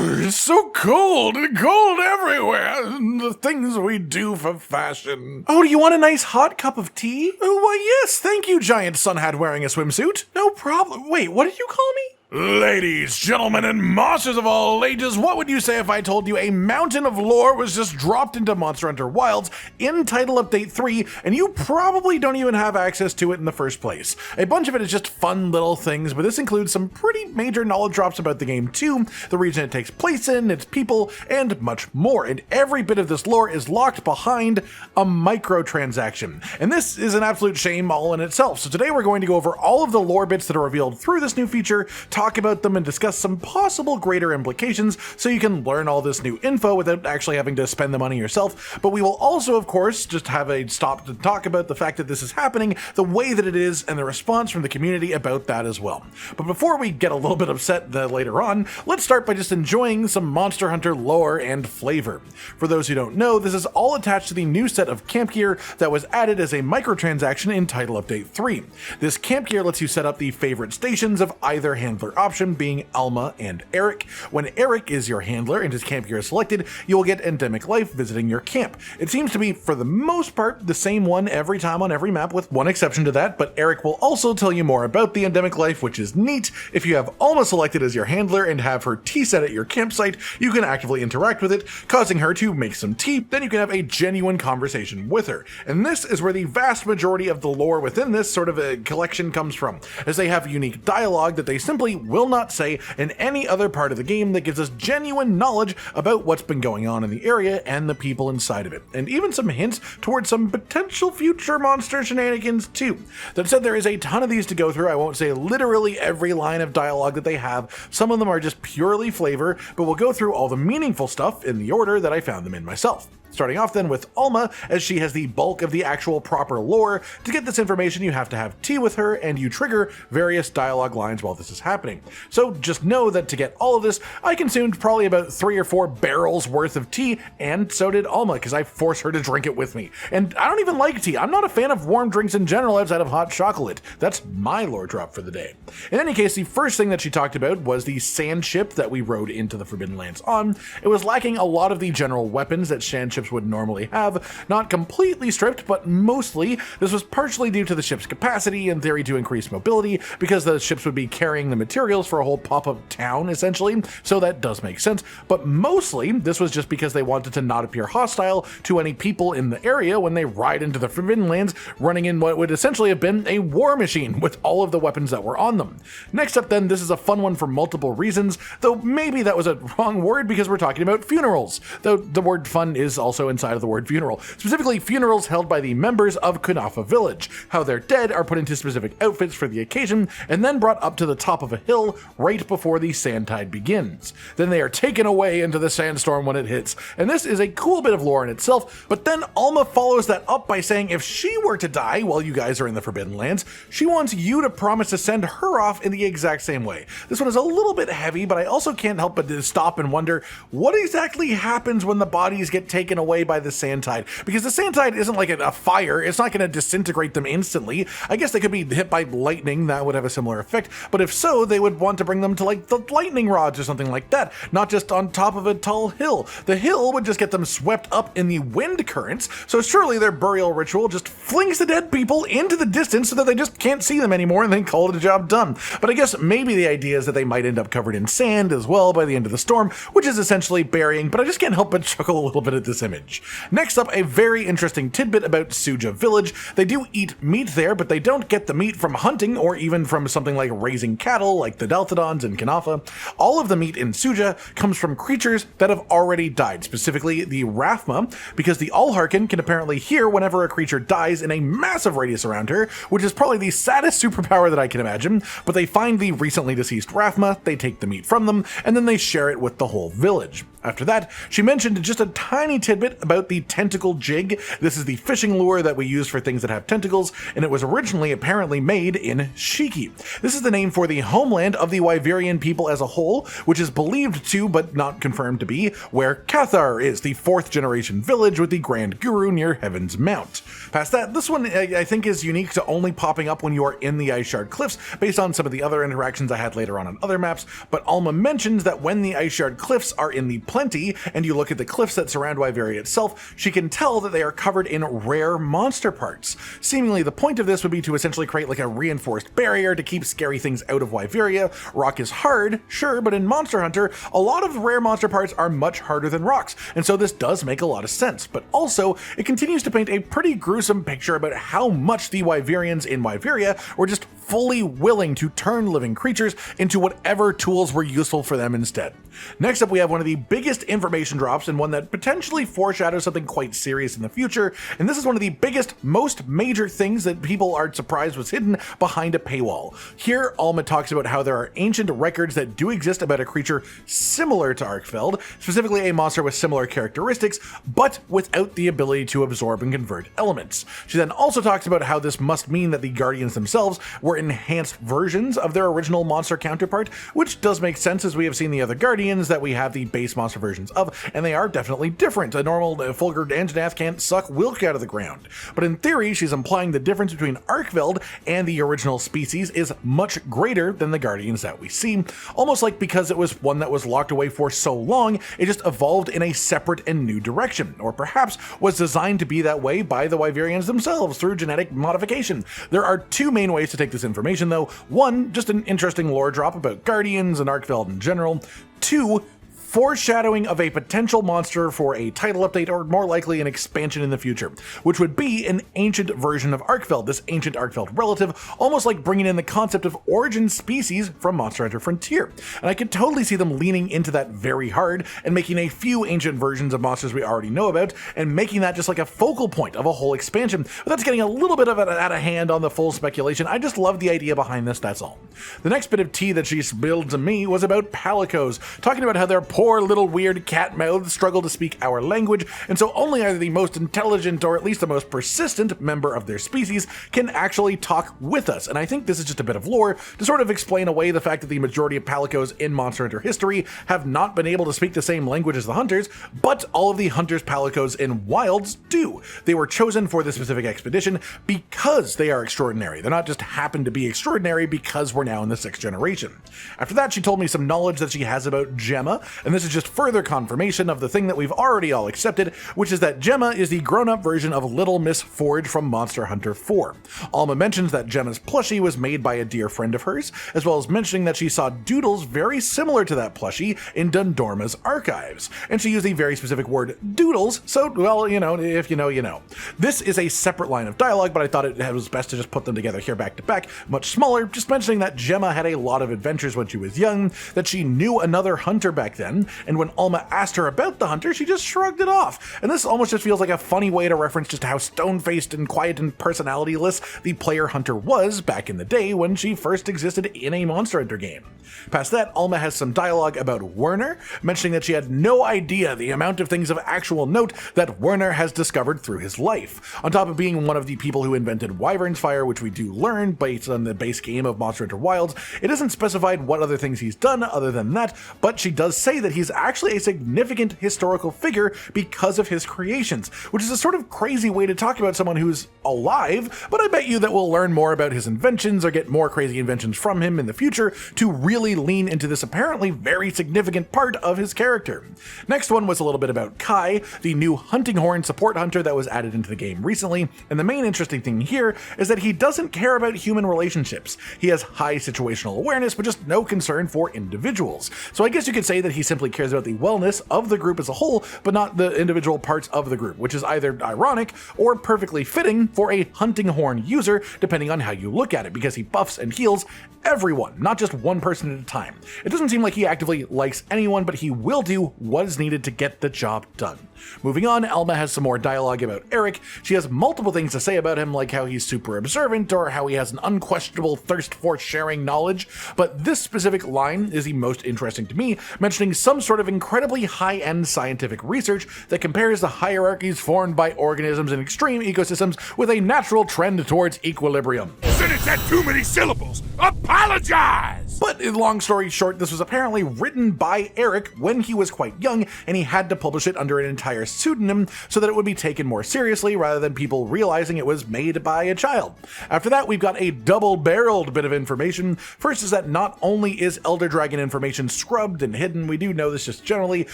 It's so cold and cold everywhere. The things we do for fashion. Oh, do you want a nice hot cup of tea? Oh, why yes, thank you, giant sun hat wearing a swimsuit. No problem. Wait, what did you call me? Ladies, gentlemen, and monsters of all ages, what would you say if I told you a mountain of lore was just dropped into Monster Hunter Wilds in Title Update 3, and you probably don't even have access to it in the first place? A bunch of it is just fun little things, but this includes some pretty major knowledge drops about the game too, the region it takes place in, its people, and much more. And every bit of this lore is locked behind a microtransaction. And this is an absolute shame all in itself. So today we're going to go over all of the lore bits that are revealed through this new feature, talk about them, and discuss some possible greater implications so you can learn all this new info without actually having to spend the money yourself. But we will also, of course, just have a stop to talk about the fact that this is happening, the way that it is, and the response from the community about that as well. But before we get a little bit upset later on, let's start by just enjoying some Monster Hunter lore and flavor. For those who don't know, this is all attached to the new set of camp gear that was added as a microtransaction in Title Update 3. This camp gear lets you set up the favorite stations of either handler option, being Alma and Erik. When Erik is your handler and his camp gear is selected, you will get endemic life visiting your camp. It seems to be, for the most part, the same one every time on every map, with one exception to that, but Erik will also tell you more about the endemic life, which is neat. If you have Alma selected as your handler and have her tea set at your campsite, you can actively interact with it, causing her to make some tea, then you can have a genuine conversation with her. And this is where the vast majority of the lore within this sort of a collection comes from, as they have unique dialogue that they simply will not say in any other part of the game that gives us genuine knowledge about what's been going on in the area and the people inside of it, and even some hints towards some potential future monster shenanigans too. That said, there is a ton of these to go through. I won't say literally every line of dialogue that they have. Some of them are just purely flavor, but we'll go through all the meaningful stuff in the order that I found them in myself. Starting off then with Alma, as she has the bulk of the actual proper lore. To get this information, you have to have tea with her, and you trigger various dialogue lines while this is happening. So just know that to get all of this, I consumed probably about 3 or 4 barrels worth of tea, and so did Alma, because I forced her to drink it with me. And I don't even like tea. I'm not a fan of warm drinks in general outside of hot chocolate. That's my lore drop for the day. In any case, the first thing that she talked about was the sand ship that we rode into the Forbidden Lands on. It was lacking a lot of the general weapons that sand ships would normally have, not completely stripped, but mostly. This was partially due to the ship's capacity, in theory to increase mobility, because the ships would be carrying the materials for a whole pop-up town, essentially, so that does make sense, but mostly this was just because they wanted to not appear hostile to any people in the area when they ride into the Forbidden Lands, running in what would essentially have been a war machine with all of the weapons that were on them. Next up then, this is a fun one for multiple reasons, though maybe that was a wrong word because we're talking about funerals, though the word fun is also inside of the word funeral, specifically funerals held by the members of Kunafa village, how their dead are put into specific outfits for the occasion and then brought up to the top of a hill right before the sand tide begins. Then they are taken away into the sandstorm when it hits, and this is a cool bit of lore in itself, but then Alma follows that up by saying if she were to die while you guys are in the Forbidden Lands, she wants you to promise to send her off in the exact same way. This one is a little bit heavy, but I also can't help but to stop and wonder what exactly happens when the bodies get taken away by the sand tide, because the sand tide isn't like a fire. It's not going to disintegrate them instantly. I guess they could be hit by lightning. That would have a similar effect, but if so, they would want to bring them to like the lightning rods or something like that, not just on top of a tall hill. The hill would just get them swept up in the wind currents, so surely their burial ritual just flings the dead people into the distance so that they just can't see them anymore and then call it a job done. But I guess maybe the idea is that they might end up covered in sand as well by the end of the storm, which is essentially burying, but I just can't help but chuckle a little bit at this image. Next up, a very interesting tidbit about Suja village. They do eat meat there, but they don't get the meat from hunting or even from something like raising cattle like the Delthodons in Kunafa. All of the meat in Suja comes from creatures that have already died, specifically the Rathma, because the Allharkin can apparently hear whenever a creature dies in a massive radius around her, which is probably the saddest superpower that I can imagine. But they find the recently deceased Rathma, they take the meat from them, and then they share it with the whole village. After that, she mentioned just a tiny tidbit about the tentacle jig. This is the fishing lure that we use for things that have tentacles, and it was originally apparently made in Shiki. This is the name for the homeland of the Wyverian people as a whole, which is believed to, but not confirmed to be, where Cathar is, the 4th generation village with the Grand Guru near Heaven's Mount. Past that, this one I think is unique to only popping up when you are in the Iceshard Cliffs, based on some of the other interactions I had later on other maps, but Alma mentions that when the Iceshard Cliffs are in the Plenty, and you look at the cliffs that surround Wyvria itself, she can tell that they are covered in rare monster parts. Seemingly the point of this would be to essentially create like a reinforced barrier to keep scary things out of Wyvria. Rock is hard, sure, but in Monster Hunter, a lot of rare monster parts are much harder than rocks, and so this does make a lot of sense, but also it continues to paint a pretty gruesome picture about how much the Wyverians in Wyvria were just fully willing to turn living creatures into whatever tools were useful for them instead. Next up, we have one of the biggest information drops and one that potentially foreshadows something quite serious in the future, and this is one of the biggest, most major things that people are surprised was hidden behind a paywall. Here, Alma talks about how there are ancient records that do exist about a creature similar to Arkveld, specifically a monster with similar characteristics, but without the ability to absorb and convert elements. She then also talks about how this must mean that the Guardians themselves were enhanced versions of their original monster counterpart, which does make sense as we have seen the other Guardians that we have the base monster versions of, and they are definitely different. A normal Fulgur Anjanath can't suck Wilk out of the ground. But in theory, she's implying the difference between Arkveld and the original species is much greater than the Guardians that we see, almost like because it was one that was locked away for so long, it just evolved in a separate and new direction, or perhaps was designed to be that way by the Wyverians themselves through genetic modification. There are two main ways to take this information though. One, just an interesting lore drop about Guardians and Arkveld in general. Two, foreshadowing of a potential monster for a title update, or more likely an expansion in the future, which would be an ancient version of Arkveld, this ancient Arkveld relative, almost like bringing in the concept of origin species from Monster Hunter Frontier. And I could totally see them leaning into that very hard and making a few ancient versions of monsters we already know about, and making that just like a focal point of a whole expansion. But that's getting a little bit of it out of hand on the full speculation. I just love the idea behind this, that's all. The next bit of tea that she spilled to me was about palicos, talking about how they're poor little weird cat mouths struggle to speak our language, and so only either the most intelligent or at least the most persistent member of their species can actually talk with us. And I think this is just a bit of lore to sort of explain away the fact that the majority of palicos in Monster Hunter history have not been able to speak the same language as the hunters, but all of the hunters' palicos in wilds do. They were chosen for this specific expedition because they are extraordinary. They're not just happen to be extraordinary because we're now in the 6th generation. After that, she told me some knowledge that she has about Gemma, and this is just further confirmation of the thing that we've already all accepted, which is that Gemma is the grown-up version of Little Miss Forge from Monster Hunter 4. Alma mentions that Gemma's plushie was made by a dear friend of hers, as well as mentioning that she saw doodles very similar to that plushie in Dundorma's archives, and she used a very specific word, doodles, so, well, you know, if you know, you know. This is a separate line of dialogue, but I thought it was best to just put them together here back to back, much smaller, just mentioning that Gemma had a lot of adventures when she was young, that she knew another hunter back then, and when Alma asked her about the hunter, she just shrugged it off. And this almost just feels like a funny way to reference just how stone-faced and quiet and personality-less the player hunter was back in the day when she first existed in a Monster Hunter game. Past that, Alma has some dialogue about Werner, mentioning that she had no idea the amount of things of actual note that Werner has discovered through his life. On top of being one of the people who invented Wyvern's Fire, which we do learn based on the base game of Monster Hunter Wilds, it isn't specified what other things he's done other than that, but she does say that he's actually a significant historical figure because of his creations, which is a sort of crazy way to talk about someone who's alive, but I bet you that we'll learn more about his inventions or get more crazy inventions from him in the future to really lean into this apparently very significant part of his character. Next one was a little bit about Kai, the new hunting horn support hunter that was added into the game recently, and the main interesting thing here is that he doesn't care about human relationships. He has high situational awareness, but just no concern for individuals. So I guess you could say that he simply cares about the wellness of the group as a whole, but not the individual parts of the group, which is either ironic or perfectly fitting for a hunting horn user, depending on how you look at it, because he buffs and heals everyone, not just one person at a time. It doesn't seem like he actively likes anyone, but he will do what is needed to get the job done. Moving on, Alma has some more dialogue about Erik. She has multiple things to say about him, like how he's super observant or how he has an unquestionable thirst for sharing knowledge, but this specific line is the most interesting to me, mentioning some sort of incredibly high-end scientific research that compares the hierarchies formed by organisms in extreme ecosystems with a natural trend towards equilibrium. Finish that too many syllables! Apologize! But long story short, this was apparently written by Erik when he was quite young, and he had to publish it under an entire pseudonym so that it would be taken more seriously rather than people realizing it was made by a child. After that, we've got a double-barreled bit of information. First is that not only is Elder Dragon information scrubbed and hidden, we do know this just generally,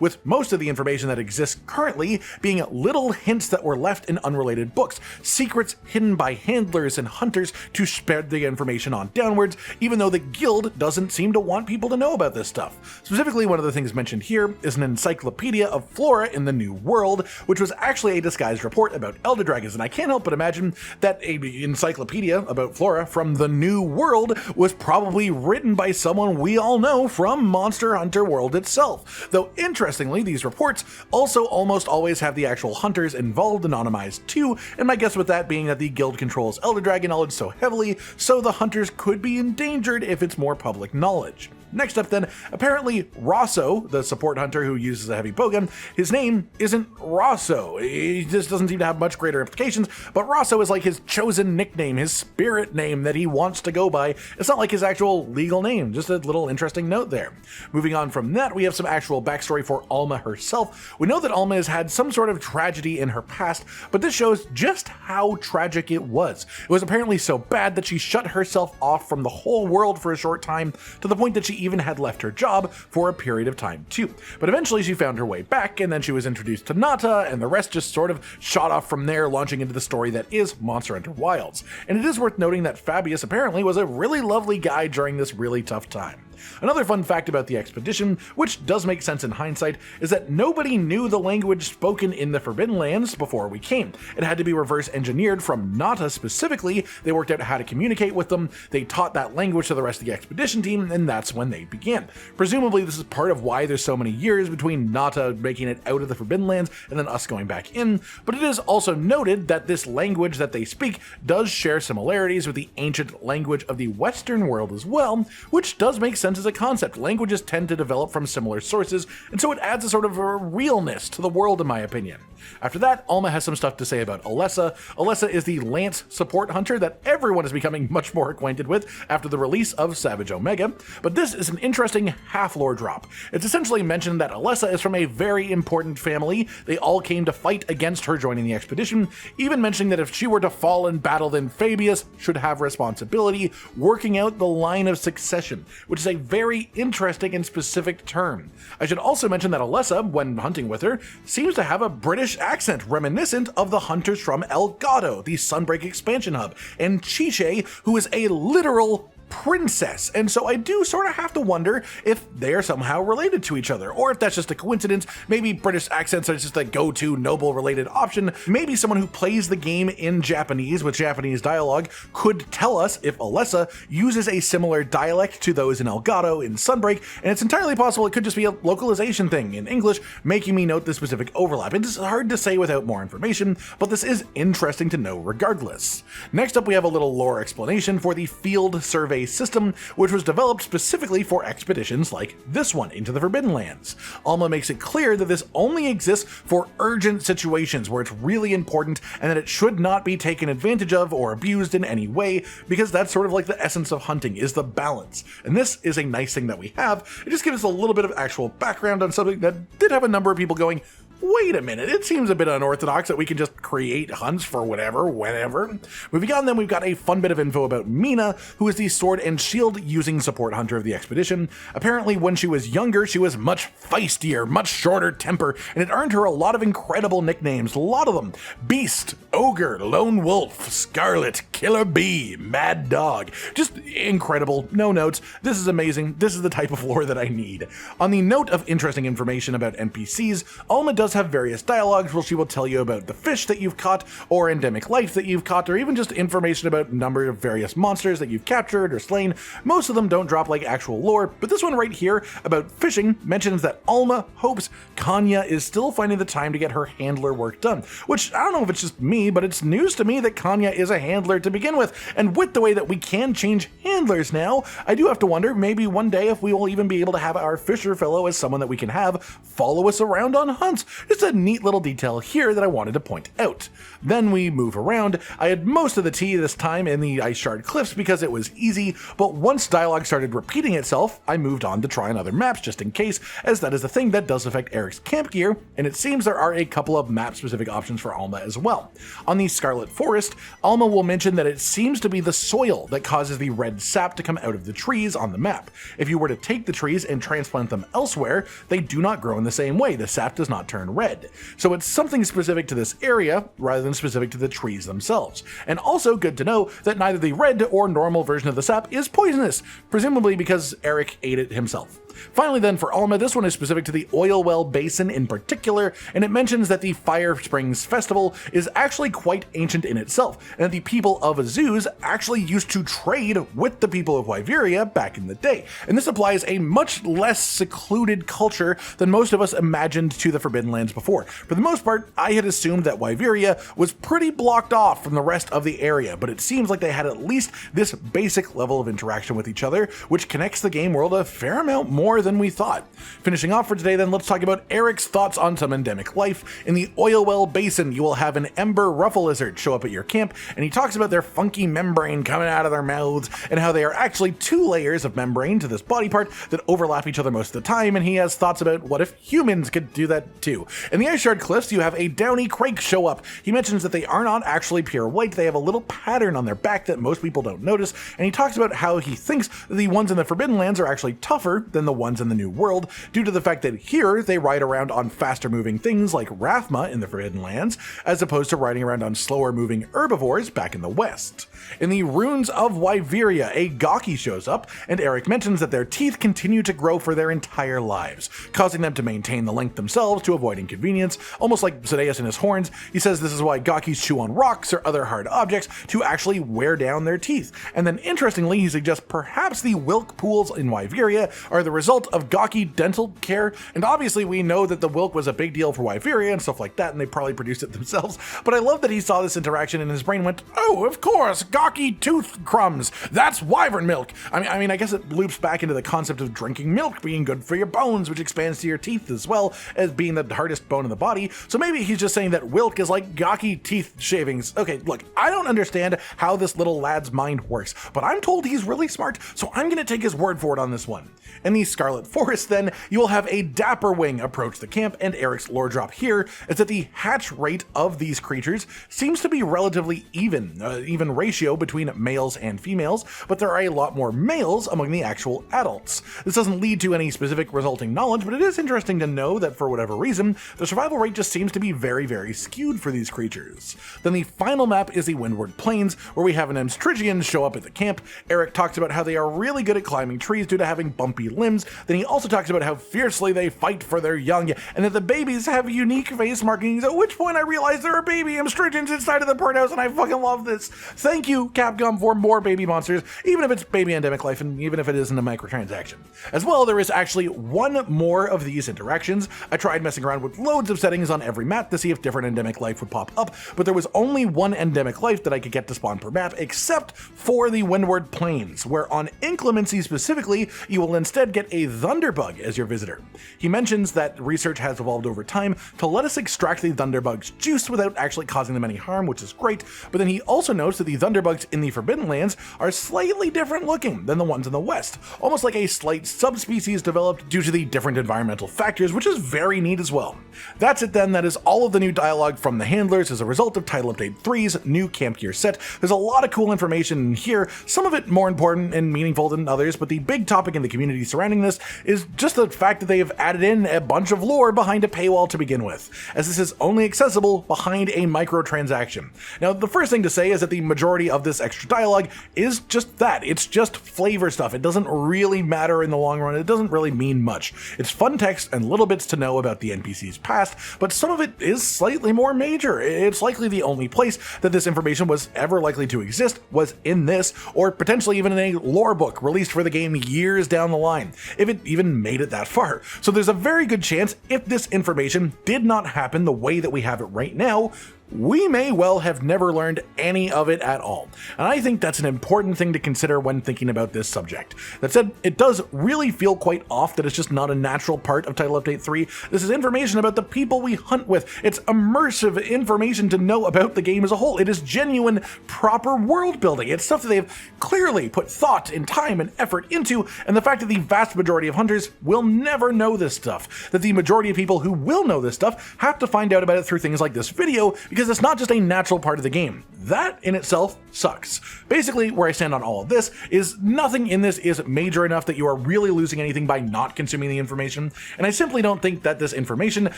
with most of the information that exists currently being little hints that were left in unrelated books, secrets hidden by handlers and hunters to spread the information on downwards, even though the guild doesn't seem to want people to know about this stuff. Specifically, one of the things mentioned here is an encyclopedia of flora in the New World, which was actually a disguised report about elder dragons, and I can't help but imagine that an encyclopedia about flora from the New World was probably written by someone we all know from Monster Hunter World itself. Though interestingly, these reports also almost always have the actual hunters involved anonymized too, and my guess with that being that the guild controls elder dragon knowledge so heavily, so the hunters could be endangered if it's more public knowledge. Next up then, apparently Rosso, the support hunter who uses a heavy bowgun, his name isn't Rosso. He just doesn't seem to have much greater implications, but Rosso is like his chosen nickname, his spirit name that he wants to go by. It's not like his actual legal name, just a little interesting note there. Moving on from that, we have some actual backstory for Alma herself. We know that Alma has had some sort of tragedy in her past, but this shows just how tragic it was. It was apparently so bad that she shut herself off from the whole world for a short time, to the point that she even had left her job for a period of time too. But eventually she found her way back, and then she was introduced to Nata, and the rest just sort of shot off from there, launching into the story that is Monster Hunter Wilds. And it is worth noting that Fabius apparently was a really lovely guy during this really tough time. Another fun fact about the expedition, which does make sense in hindsight, is that nobody knew the language spoken in the Forbidden Lands before we came. It had to be reverse engineered from Nata specifically. They worked out how to communicate with them, they taught that language to the rest of the expedition team, and that's when they began. Presumably this is part of why there's so many years between Nata making it out of the Forbidden Lands and then us going back in, but it is also noted that this language that they speak does share similarities with the ancient language of the Western world as well, which does make sense as a concept. Languages tend to develop from similar sources, and so it adds a sort of a realness to the world in my opinion. After that, Alma has some stuff to say about Alessa. Alessa is the lance support hunter that everyone is becoming much more acquainted with after the release of Savage Omega, but this is an interesting half-lore drop. It's essentially mentioned that Alessa is from a very important family. They all came to fight against her joining the expedition, even mentioning that if she were to fall in battle, then Fabius should have responsibility, working out the line of succession, which is a very interesting and specific term. I should also mention that Alessa, when hunting with her, seems to have a British accent reminiscent of the hunters from Elgato, the Sunbreak expansion hub, and Chiche, who is a literal princess, and so I do sort of have to wonder if they are somehow related to each other, or if that's just a coincidence. Maybe British accents are just a go-to noble related option. Maybe someone who plays the game in Japanese with Japanese dialogue could tell us if Alessa uses a similar dialect to those in Elgato in Sunbreak, and it's entirely possible it could just be a localization thing in English, making me note the specific overlap. It's hard to say without more information, but this is interesting to know regardless. Next up, we have a little lore explanation for the field survey system, which was developed specifically for expeditions like this one into the Forbidden Lands. Alma makes it clear that this only exists for urgent situations where it's really important, and that it should not be taken advantage of or abused in any way, because that's sort of like the essence of hunting, is the balance. And this is a nice thing that we have. It just gives us a little bit of actual background on something that did have a number of people going, wait a minute, it seems a bit unorthodox that we can just create hunts for whatever, whenever. Moving on then, we've got a fun bit of info about Mina, who is the sword and shield using support hunter of the expedition. Apparently when she was younger, she was much feistier, much shorter temper, and it earned her a lot of incredible nicknames, a lot of them. Beast, Ogre, Lone Wolf, Scarlet, Killer Bee, Mad Dog. Just incredible, no notes. This is amazing. This is the type of lore that I need. On the note of interesting information about NPCs, Alma does does have various dialogues where she will tell you about the fish that you've caught, or endemic life that you've caught, or even just information about a number of various monsters that you've captured or slain. Most of them don't drop like actual lore, but this one right here about fishing mentions that Alma hopes Kanya is still finding the time to get her handler work done, which I don't know if it's just me, but it's news to me that Kanya is a handler to begin with, and with the way that we can change handlers now, I do have to wonder maybe one day if we will even be able to have our fisher fellow as someone that we can have follow us around on hunts. Just a neat little detail here that I wanted to point out. Then we move around. I had most of the tea this time in the iceshard cliffs because it was easy, but once dialogue started repeating itself, I moved on to try on other maps just in case, as that is a thing that does affect Erik's camp gear, and it seems there are a couple of map-specific options for Alma as well. On the Scarlet Forest, Alma will mention that it seems to be the soil that causes the red sap to come out of the trees on the map. If you were to take the trees and transplant them elsewhere, they do not grow in the same way. The sap does not turn red. So it's something specific to this area rather than specific to the trees themselves. And also good to know that neither the red or normal version of the sap is poisonous, presumably because Erik ate it himself. Finally then for Alma, this one is specific to the oilwell basin in particular, and it mentions that the Fire Springs Festival is actually quite ancient in itself, and that the people of Azuz actually used to trade with the people of Wyvria back in the day. And this applies a much less secluded culture than most of us imagined to the Forbidden Lands before. For the most part, I had assumed that Wyvria was pretty blocked off from the rest of the area, but it seems like they had at least this basic level of interaction with each other, which connects the game world a fair amount more than we thought. Finishing off for today then, let's talk about Erik's thoughts on some endemic life. In the oilwell basin, you will have an ember ruffle lizard show up at your camp, and he talks about their funky membrane coming out of their mouths, and how they are actually 2 layers of membrane to this body part that overlap each other most of the time, and he has thoughts about what if humans could do that too. In the iceshard cliffs, you have a downy crake show up. He mentions that they are not actually pure white, they have a little pattern on their back that most people don't notice, and he talks about how he thinks the ones in the Forbidden Lands are actually tougher than the ones in the New World, due to the fact that here they ride around on faster moving things like Rathma in the Forbidden Lands, as opposed to riding around on slower moving herbivores back in the West. In the ruins of Wyvria, a gawky shows up, and Erik mentions that their teeth continue to grow for their entire lives, causing them to maintain the length themselves to avoid inconvenience, almost like Seregios and his horns. He says this is why gawkies chew on rocks or other hard objects to actually wear down their teeth. And then interestingly, he suggests perhaps the Wilk pools in Wyvria are the result of gawky dental care, and obviously we know that the Wilk was a big deal for Wyvria and stuff like that, and they probably produced it themselves, but I love that he saw this interaction and his brain went, oh, of course, gawky tooth crumbs, that's wyvern milk. I mean, I guess it loops back into the concept of drinking milk being good for your bones, which expands to your teeth as well as being the hardest bone in the body, so maybe he's just saying that Wilk is like gawky teeth shavings. Okay, look, I don't understand how this little lad's mind works, but I'm told he's really smart, so I'm gonna take his word for it on this one. In the Scarlet Forest then, you will have a dapper wing approach the camp, and Erik's lore drop here is that the hatch rate of these creatures seems to be relatively even ratio between males and females, but there are a lot more males among the actual adults. This doesn't lead to any specific resulting knowledge, but it is interesting to know that for whatever reason, the survival rate just seems to be very, very skewed for these creatures. Then the final map is the Windward Plains, where we have an Emstrigian show up at the camp. Erik talks about how they are really good at climbing trees due to having bumpy limbs. Then he also talks about how fiercely they fight for their young, and that the babies have unique face markings, at which point I realized there are baby Emstrigians inside of the birdhouse, and I fucking love this. Thank you, Capcom, for more baby monsters, even if it's baby endemic life, and even if it isn't a microtransaction. As well, there is actually one more of these interactions. I tried messing around with loads of settings on every map to see if different endemic life would pop up, but there was only one endemic life that I could get to spawn per map, except for the Windward Plains, where on inclemency specifically, you will instead get a thunderbug as your visitor. He mentions that research has evolved over time to let us extract the thunderbug's juice without actually causing them any harm, which is great, but then he also notes that the thunderbugs in the Forbidden Lands are slightly different looking than the ones in the West, almost like a slight subspecies developed due to the different environmental factors, which is very neat as well. That's it then, that is all of the new dialogue from the handlers as a result of Title Update 3's new camp gear set. There's a lot of cool information in here, some of it more important and meaningful than others, but the big topic in the community surrounding doing this is just the fact that they have added in a bunch of lore behind a paywall to begin with, as this is only accessible behind a microtransaction. Now, the first thing to say is that the majority of this extra dialogue is just that. It's just flavor stuff. It doesn't really matter in the long run. It doesn't really mean much. It's fun text and little bits to know about the NPC's past, but some of it is slightly more major. It's likely the only place that this information was ever likely to exist was in this, or potentially even in a lore book released for the game years down the line, if it even made it that far. So there's a very good chance if this information did not happen the way that we have it right now, we may well have never learned any of it at all. And I think that's an important thing to consider when thinking about this subject. That said, it does really feel quite off that it's just not a natural part of Title Update 3. This is information about the people we hunt with. It's immersive information to know about the game as a whole. It is genuine, proper world building. It's stuff that they've clearly put thought and time and effort into, and the fact that the vast majority of hunters will never know this stuff. That the majority of people who will know this stuff have to find out about it through things like this video, because it's not just a natural part of the game. That in itself sucks. Basically, where I stand on all of this is nothing in this is major enough that you are really losing anything by not consuming the information, and I simply don't think that this information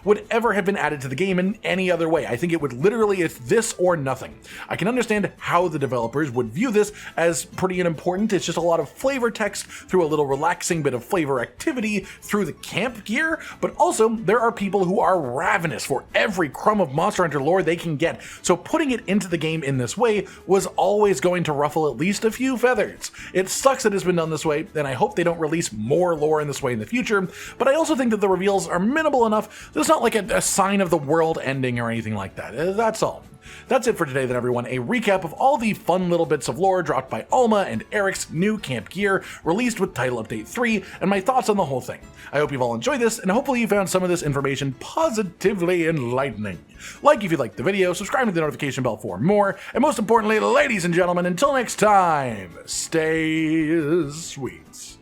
would ever have been added to the game in any other way. I think it would literally, it's this or nothing. I can understand how the developers would view this as pretty unimportant. It's just a lot of flavor text through a little relaxing bit of flavor activity through the camp gear, but also there are people who are ravenous for every crumb of Monster Hunter lore they can get, so putting it into the game in this way was always going to ruffle at least a few feathers. It sucks that it's been done this way, and I hope they don't release more lore in this way in the future, but I also think that the reveals are minimal enough that it's not like a sign of the world ending or anything like that. That's all. That's it for today then, everyone. A recap of all the fun little bits of lore dropped by Alma and Erik's new camp gear released with Title Update 3, and my thoughts on the whole thing. I hope you've all enjoyed this, and hopefully you found some of this information positively enlightening. Like if you liked the video, subscribe to the notification bell for more, and most importantly, ladies and gentlemen, until next time, stay sweet.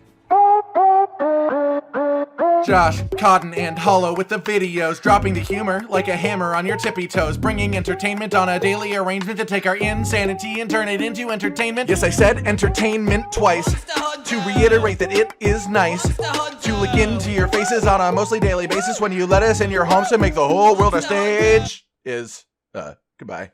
Josh, Cotton, and Hollow with the videos, dropping the humor like a hammer on your tippy toes, bringing entertainment on a daily arrangement to take our insanity and turn it into entertainment. Yes, I said entertainment twice, to reiterate that it is nice to look into your faces on a mostly daily basis when you let us in your homes to make the whole world a stage. Goodbye.